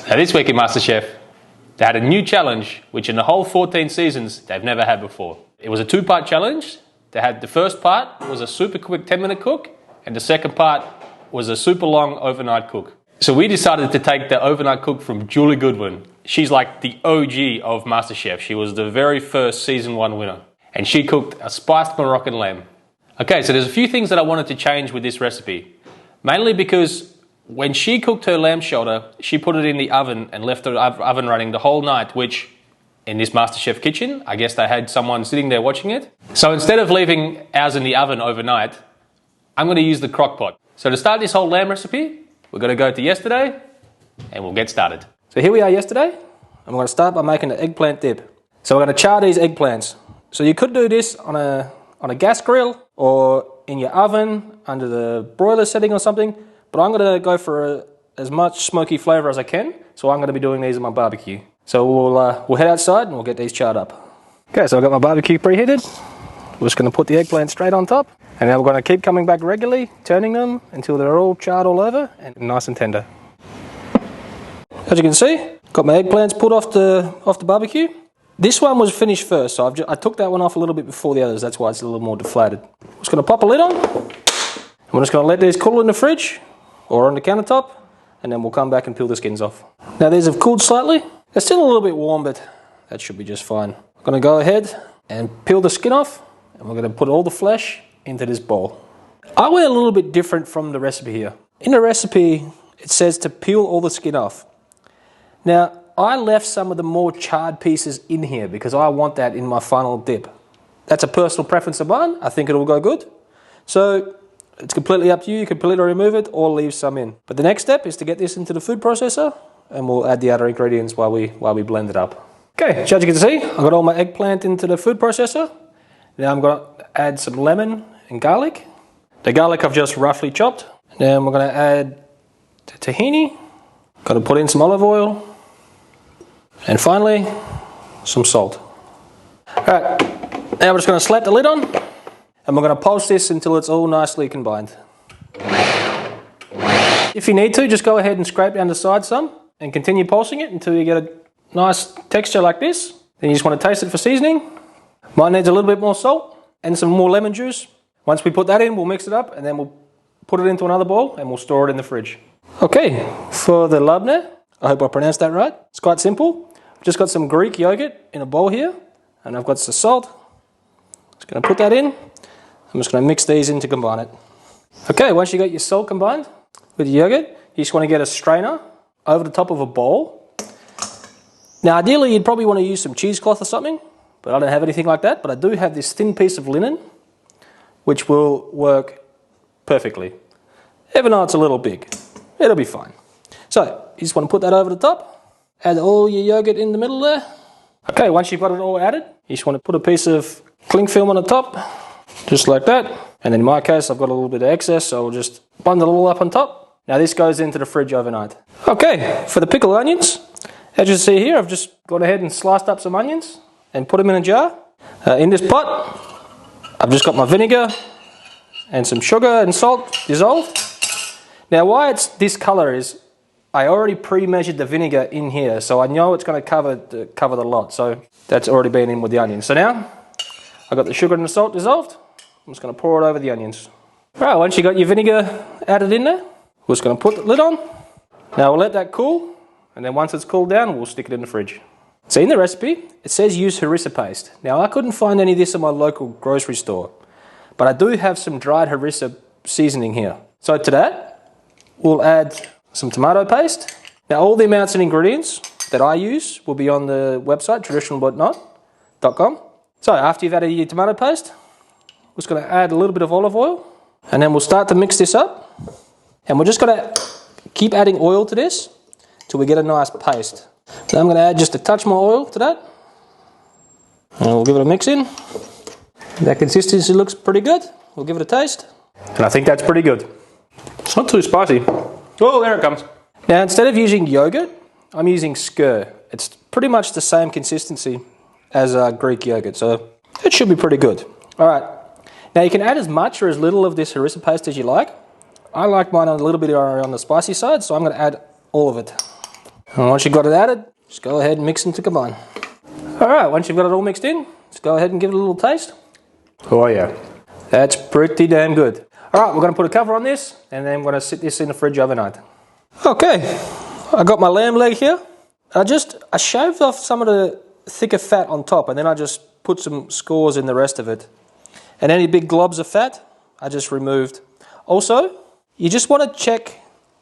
Now this week in MasterChef, they had a new challenge, which in the whole 14 seasons, they've never had before. It was a two-part challenge. They had the first part was a super quick 10-minute cook, and the second part was a super long overnight cook. So we decided to take the overnight cook from Julie Goodwin. She's like the OG of MasterChef. She was the very first season 1 winner. And she cooked a spiced Moroccan lamb. Okay, so there's a few things that I wanted to change with this recipe. Mainly because when she cooked her lamb shoulder, she put it in the oven and left the oven running the whole night, which in this MasterChef kitchen, I guess they had someone sitting there watching it. So instead of leaving ours in the oven overnight, I'm going to use the crock pot. So to start this whole lamb recipe, we're going to go to yesterday and we'll get started. So here we are yesterday, and we're going to start by making the eggplant dip. So we're going to char these eggplants. So you could do this on a gas grill or in your oven under the broiler setting or something. But I'm going to go for as much smoky flavour as I can, so I'm going to be doing these on my barbecue. So we'll head outside and we'll get these charred up. Okay, so I've got my barbecue preheated. We're just going to put the eggplant straight on top, and now we're going to keep coming back regularly, turning them until they're all charred all over and nice and tender. As you can see, got my eggplants put off the barbecue. This one was finished first, so I took that one off a little bit before the others. That's why it's a little more deflated. I'm just going to pop a lid on. I'm just going to let these cool in the fridge or on the countertop, and then we'll come back and peel the skins off. Now these have cooled slightly. They're still a little bit warm, but that should be just fine. I'm going to go ahead and peel the skin off, and we're going to put all the flesh into this bowl. I went a little bit different from the recipe here. In the recipe, it says to peel all the skin off. Now, I left some of the more charred pieces in here because I want that in my final dip. That's a personal preference of mine. I think it'll go good. So it's completely up to you. You can completely remove it or leave some in. But the next step is to get this into the food processor, and we'll add the other ingredients while we blend it up. Okay, so as you can see, I've got all my eggplant into the food processor. Now I'm going to add some lemon and garlic. The garlic I've just roughly chopped. Then we're going to add the tahini. Got to put in some olive oil. And finally, some salt. Alright, now we're just going to slap the lid on, and we're going to pulse this until it's all nicely combined. If you need to, just go ahead and scrape down the side some and continue pulsing it until you get a nice texture like this. Then you just want to taste it for seasoning. Mine needs a little bit more salt and some more lemon juice. Once we put that in, we'll mix it up and then we'll put it into another bowl and we'll store it in the fridge. Okay, for the labneh, I hope I pronounced that right. It's quite simple. I've just got some Greek yogurt in a bowl here, and I've got some salt. Just going to put that in. I'm just going to mix these in to combine it. Okay, once you got your salt combined with your yogurt, you just want to get a strainer over the top of a bowl. Now ideally you'd probably want to use some cheesecloth or something, but I don't have anything like that. But I do have this thin piece of linen, which will work perfectly. Even though it's a little big, it'll be fine. So you just want to put that over the top, add all your yogurt in the middle there. Okay, once you've got it all added, you just want to put a piece of cling film on the top, just like that. And in my case, I've got a little bit of excess, so I'll just bundle it all up on top. Now this goes into the fridge overnight. Okay, for the pickled onions, as you see here, I've just gone ahead and sliced up some onions and put them in a jar. In this pot, I've just got my vinegar and some sugar and salt dissolved. Now why it's this colour is I already pre-measured the vinegar in here, so I know it's going to cover the lot. So that's already been in with the onions. So now I've got the sugar and the salt dissolved. I'm just going to pour it over the onions. Right, once you got your vinegar added in there, we're just going to put the lid on. Now we'll let that cool, and then once it's cooled down, we'll stick it in the fridge. So in the recipe, it says use harissa paste. Now I couldn't find any of this in my local grocery store, but I do have some dried harissa seasoning here. So to that, we'll add some tomato paste. Now all the amounts and ingredients that I use will be on the website, traditionalbutnot.com. So after you've added your tomato paste, we're just going to add a little bit of olive oil, and then we'll start to mix this up. And we're just going to keep adding oil to this till we get a nice paste. Now I'm going to add just a touch more oil to that, and we'll give it a mix in. That consistency looks pretty good. We'll give it a taste, and I think that's pretty good. It's not too spicy. Oh, there it comes. Now instead of using yogurt, I'm using skyr. It's pretty much the same consistency as Greek yogurt, so it should be pretty good. All right. Now you can add as much or as little of this harissa paste as you like. I like mine a little bit on the spicy side, so I'm going to add all of it. And once you've got it added, just go ahead and mix them to combine. Alright, once you've got it all mixed in, just go ahead and give it a little taste. Oh yeah, that's pretty damn good. Alright, we're going to put a cover on this, and then we're going to sit this in the fridge overnight. Okay, I got my lamb leg here. I shaved off some of the thicker fat on top, and then I just put some scores in the rest of it. And any big globs of fat, I just removed. Also, you just want to check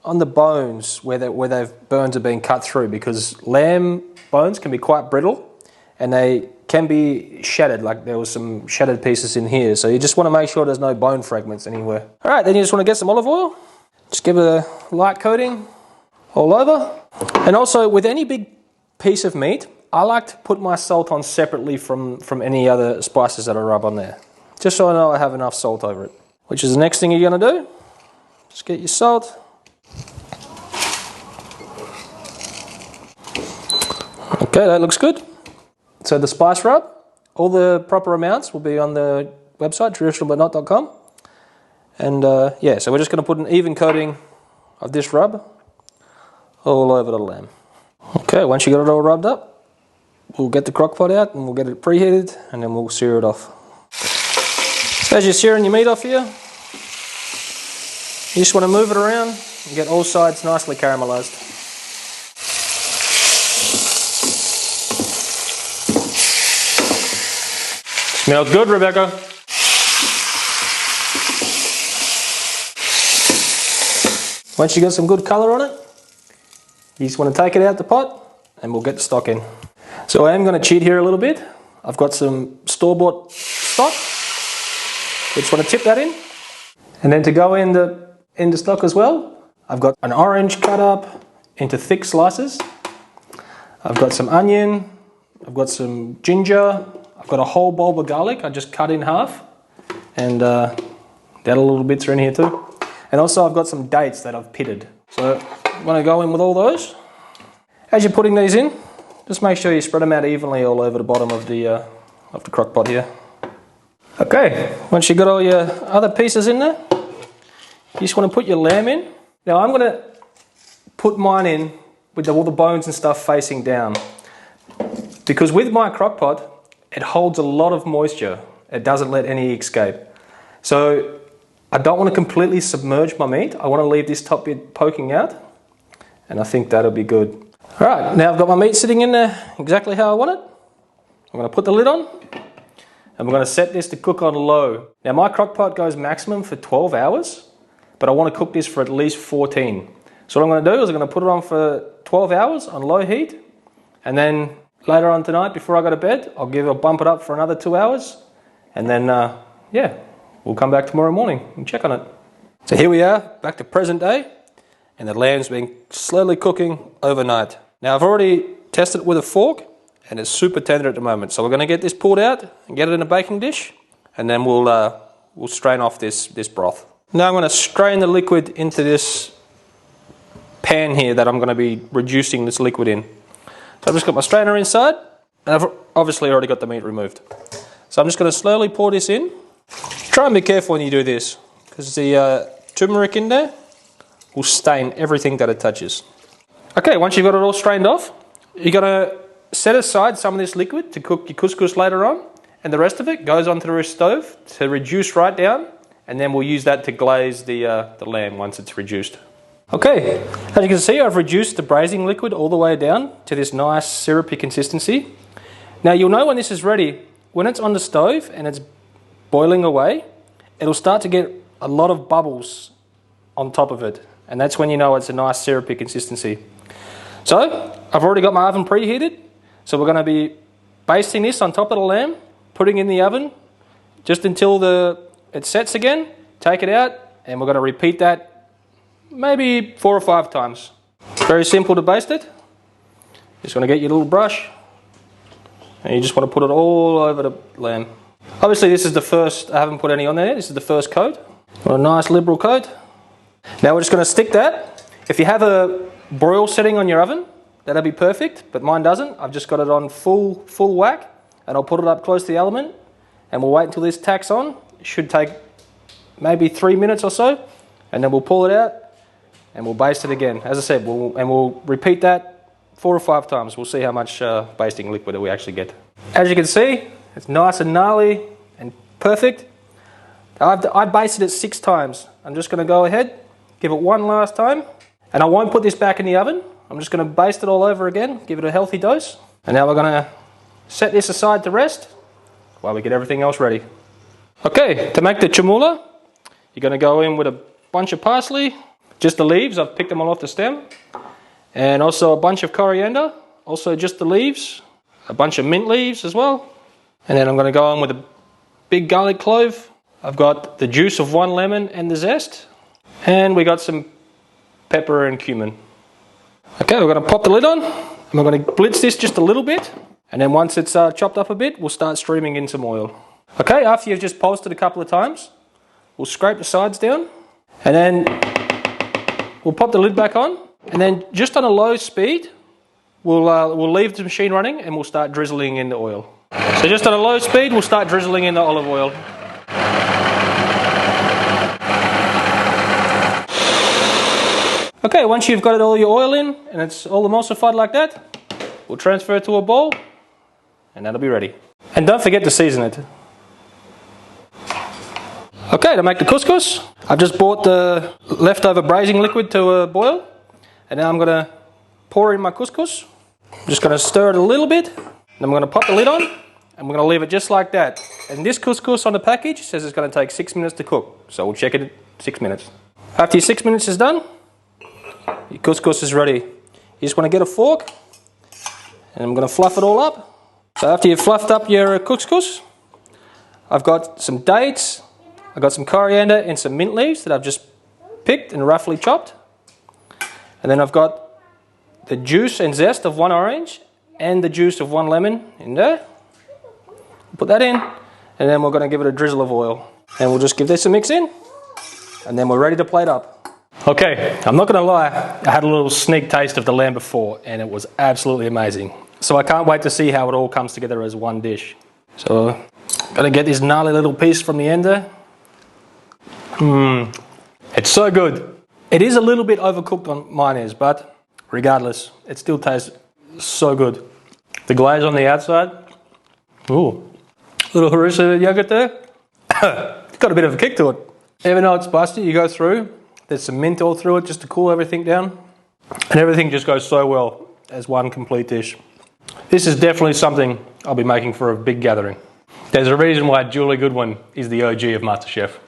on the bones where bones have been cut through, because lamb bones can be quite brittle and they can be shattered, like there was some shattered pieces in here. So you just want to make sure there's no bone fragments anywhere. Alright, then you just want to get some olive oil. Just give it a light coating all over. And also with any big piece of meat, I like to put my salt on separately from any other spices that I rub on there. Just so I know I have enough salt over it. Which is the next thing you're going to do. Just get your salt. Okay, that looks good. So the spice rub, all the proper amounts will be on the website, traditionalbutnot.com. And yeah, so we're just going to put an even coating of this rub all over the lamb. Okay, once you got it all rubbed up, we'll get the crock pot out and we'll get it preheated, and then we'll sear it off. So as you're searing your meat off here, you just want to move it around and get all sides nicely caramelised. Smells good, Rebecca. Once you got some good colour on it, you just want to take it out the pot and we'll get the stock in. So I am going to cheat here a little bit. I've got some store-bought stock. We just want to tip that in. And then to go in the stock as well, I've got an orange cut up into thick slices. I've got some onion. I've got some ginger. I've got a whole bulb of garlic I just cut in half, and the other little bits are in here too. And also I've got some dates that I've pitted. So I'm going to go in with all those. As you're putting these in, just make sure you spread them out evenly all over the bottom of the crock pot here. Okay, once you've got all your other pieces in there, you just want to put your lamb in. Now I'm going to put mine in with all the bones and stuff facing down, because with my crock pot, it holds a lot of moisture. It doesn't let any escape. So I don't want to completely submerge my meat. I want to leave this top bit poking out, and I think that'll be good. All right, now I've got my meat sitting in there exactly how I want it. I'm going to put the lid on, and we're going to set this to cook on low. Now my crock pot goes maximum for 12 hours, but I want to cook this for at least 14. So what I'm going to do is I'm going to put it on for 12 hours on low heat, and then later on tonight, before I go to bed, I'll bump it up for another 2 hours, and then, yeah, we'll come back tomorrow morning and check on it. So here we are, back to present day, and the lamb's been slowly cooking overnight. Now I've already tested it with a fork, and it's super tender at the moment. So we're going to get this pulled out and get it in a baking dish, and then we'll strain off this broth. Now I'm going to strain the liquid into this pan here that I'm going to be reducing this liquid in. So I've just got my strainer inside, and I've obviously already got the meat removed. So I'm just going to slowly pour this in. Try and be careful when you do this, because the turmeric in there will stain everything that it touches. Okay, once you've got it all strained off, you're going to set aside some of this liquid to cook your couscous later on, and the rest of it goes onto the stove to reduce right down, and then we'll use that to glaze the lamb once it's reduced. Okay, as you can see, I've reduced the braising liquid all the way down to this nice syrupy consistency. Now you'll know when this is ready, when it's on the stove and it's boiling away, it'll start to get a lot of bubbles on top of it, and that's when you know it's a nice syrupy consistency. So I've already got my oven preheated, so we're going to be basting this on top of the lamb, putting it in the oven just until it sets again, take it out, and we're going to repeat that maybe 4 or 5 times. Very simple to baste it. Just want to get your little brush, and you just want to put it all over the lamb. Obviously this is the first, I haven't put any on there yet, this is the first coat. Got a nice liberal coat. Now we're just going to stick that. If you have a broil setting on your oven, that'll be perfect, but mine doesn't. I've just got it on full whack, and I'll put it up close to the element, and we'll wait until this tacks on. It should take maybe 3 minutes or so, and then we'll pull it out and we'll baste it again. As I said, we'll repeat that 4 or 5 times. We'll see how much basting liquid that we actually get. As you can see, it's nice and gnarly and perfect. I basted it 6 times. I'm just going to go ahead, give it one last time, and I won't put this back in the oven. I'm just going to baste it all over again, give it a healthy dose. And now we're going to set this aside to rest while we get everything else ready. Okay, to make the chimula, you're going to go in with a bunch of parsley, just the leaves, I've picked them all off the stem, and also a bunch of coriander, also just the leaves, a bunch of mint leaves as well. And then I'm going to go in with a big garlic clove. I've got the juice of 1 lemon and the zest, and we got some pepper and cumin. Okay, we're going to pop the lid on, and we're going to blitz this just a little bit, and then once it's chopped up a bit, we'll start streaming in some oil. Okay, after you've just pulsed it a couple of times, we'll scrape the sides down, and then we'll pop the lid back on, and then just on a low speed, we'll leave the machine running and we'll start drizzling in the oil. So just on a low speed, we'll start drizzling in the olive oil. Okay, once you've got all your oil in and it's all emulsified like that, we'll transfer it to a bowl and that'll be ready. And don't forget to season it. Okay, to make the couscous, I've just bought the leftover braising liquid to a boil, and now I'm going to pour in my couscous. I'm just going to stir it a little bit, and I'm going to pop the lid on, and we're going to leave it just like that. And this couscous on the package says it's going to take 6 minutes to cook, so we'll check it at 6 minutes. After your 6 minutes is done, your couscous is ready. You just want to get a fork, and I'm going to fluff it all up. So after you've fluffed up your couscous, I've got some dates, I've got some coriander and some mint leaves that I've just picked and roughly chopped. And then I've got the juice and zest of 1 orange and the juice of 1 lemon in there. Put that in, and then we're going to give it a drizzle of oil. And we'll just give this a mix in, and then we're ready to plate up. Okay, I'm not going to lie, I had a little sneak taste of the lamb before, and it was absolutely amazing. So I can't wait to see how it all comes together as one dish. So, got to get this gnarly little piece from the end there. It's so good. It is a little bit overcooked on mine, but regardless, it still tastes so good. The glaze on the outside, ooh, little Harissa yogurt there. It's got a bit of a kick to it. Even though it's spicy, you go through, there's some mint all through it just to cool everything down, and everything just goes so well as one complete dish. This is definitely something I'll be making for a big gathering. There's a reason why Julie Goodwin is the OG of MasterChef.